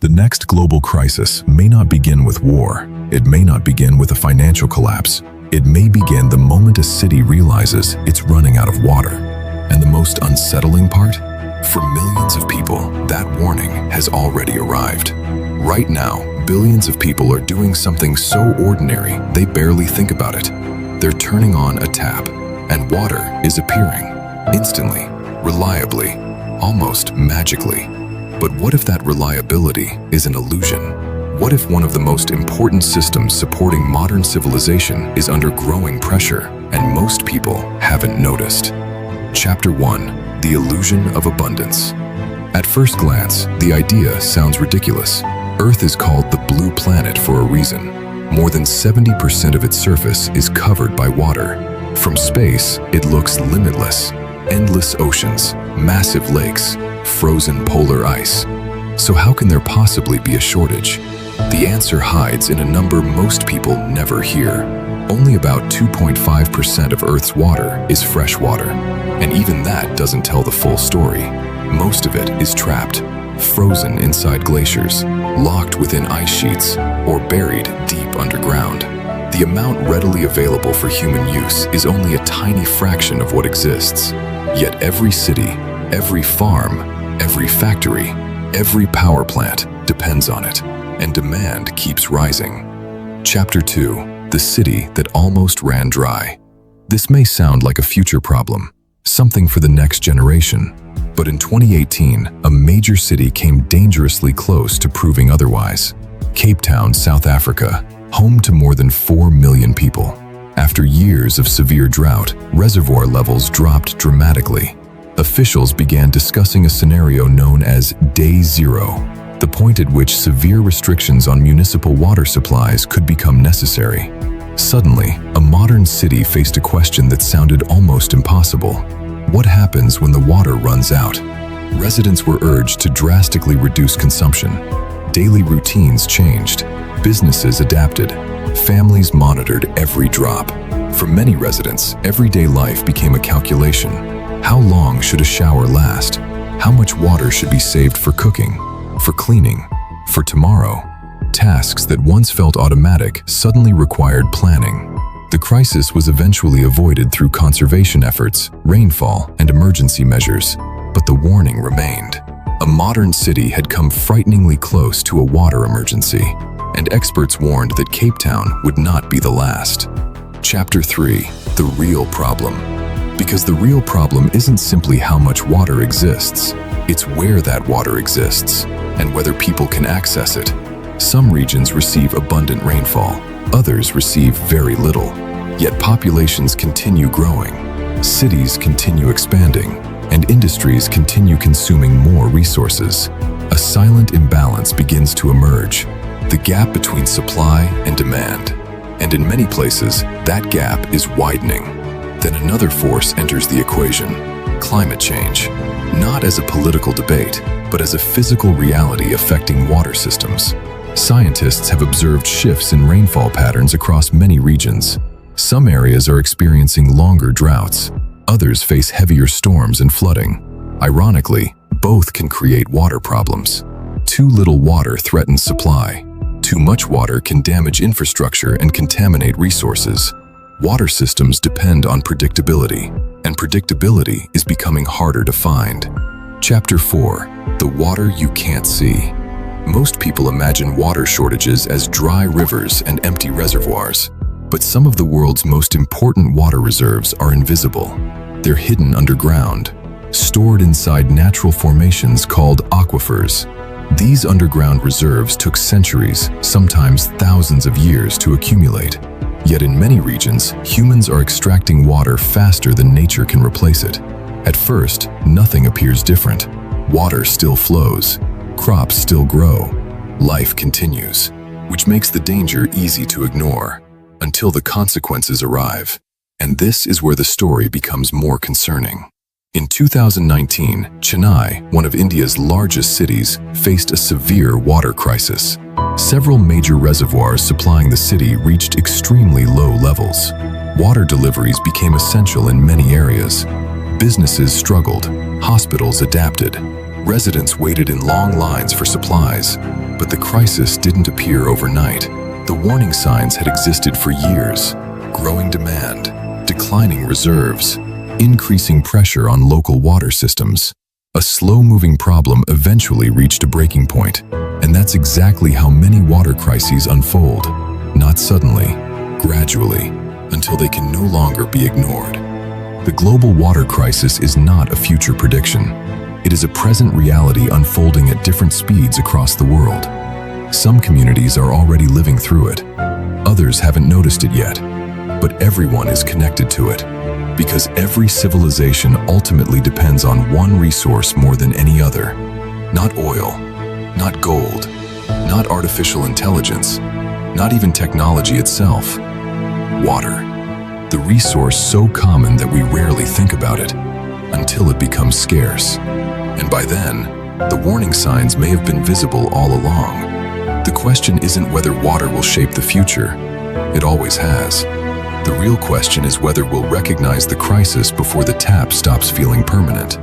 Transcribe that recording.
The next global crisis may not begin with war. It may not begin with a financial collapse. It may begin the moment a city realizes it's running out of water. And the most unsettling part? For millions of people, that warning has already arrived. Right now, billions of people are doing something so ordinary they barely think about it. They're turning on a tap, and water is appearing, instantly, reliably, almost magically. But what if that reliability is an illusion? What if one of the most important systems supporting modern civilization is under growing pressure, and most people haven't noticed? Chapter 1: The Illusion of Abundance. At first glance, the idea sounds ridiculous. Earth is called the blue planet for a reason. More than 70% of its surface is covered by water. From space, it looks limitless. Endless oceans, massive lakes, frozen polar ice. So how can there possibly be a shortage? The answer hides in a number most people never hear. Only about 2.5% of Earth's water is fresh water, and even that doesn't tell the full story. Most of it is trapped, frozen inside glaciers, locked within ice sheets, or buried deep underground. The amount readily available for human use is only a tiny fraction of what exists. Yet every city, every farm, every factory, every power plant depends on it, and demand keeps rising. Chapter 2: The City That Almost Ran Dry. This may sound like a future problem, something for the next generation, but in 2018, a major city came dangerously close to proving otherwise. Cape Town, South Africa, home to more than 4 million people. After years of severe drought, reservoir levels dropped dramatically. Officials began discussing a scenario known as Day Zero, the point at which severe restrictions on municipal water supplies could become necessary. Suddenly, a modern city faced a question that sounded almost impossible. What happens when the water runs out? Residents were urged to drastically reduce consumption. Daily routines changed. Businesses adapted. Families monitored every drop. For many residents, everyday life became a calculation. How long should a shower last? How much water should be saved for cooking, for cleaning, for tomorrow? Tasks that once felt automatic suddenly required planning. The crisis was eventually avoided through conservation efforts, rainfall, and emergency measures, but the warning remained. A modern city had come frighteningly close to a water emergency, and experts warned that Cape Town would not be the last. Chapter 3: The Real Problem. Because the real problem isn't simply how much water exists, it's where that water exists, and whether people can access it. Some regions receive abundant rainfall, others receive very little. Yet populations continue growing, cities continue expanding, and industries continue consuming more resources. A silent imbalance begins to emerge, the gap between supply and demand. And in many places, that gap is widening. Then another force enters the equation: climate change. Not as a political debate, but as a physical reality affecting water systems. Scientists have observed shifts in rainfall patterns across many regions. Some areas are experiencing longer droughts. Others face heavier storms and flooding. Ironically, both can create water problems. Too little water threatens supply. Too much water can damage infrastructure and contaminate resources. Water systems depend on predictability, and predictability is becoming harder to find. Chapter 4: The Water You Can't See. Most people imagine water shortages as dry rivers and empty reservoirs, but some of the world's most important water reserves are invisible. They're hidden underground, stored inside natural formations called aquifers. These underground reserves took centuries, sometimes thousands of years to accumulate. Yet in many regions, humans are extracting water faster than nature can replace it. At first, nothing appears different. Water still flows, crops still grow, life continues, which makes the danger easy to ignore until the consequences arrive. And this is where the story becomes more concerning. In 2019, Chennai, one of India's largest cities, faced a severe water crisis. Several major reservoirs supplying the city reached extremely low levels. Water deliveries became essential in many areas. Businesses struggled, hospitals adapted, Residents waited in long lines for supplies, but the crisis didn't appear overnight. The warning signs had existed for years: growing demand, declining reserves, increasing pressure on local water systems. A slow-moving problem eventually reached a breaking point, and that's exactly how many water crises unfold. Not suddenly, gradually, until they can no longer be ignored. The global water crisis is not a future prediction. It is a present reality unfolding at different speeds across the world. Some communities are already living through it. Others haven't noticed it yet. But everyone is connected to it, because every civilization ultimately depends on one resource more than any other. Not oil, not gold, not artificial intelligence, not even technology itself. Water. The resource so common that we rarely think about it, until it becomes scarce. And by then, the warning signs may have been visible all along. The question isn't whether water will shape the future. It always has. The real question is whether we'll recognize the crisis before the tap stops feeling permanent.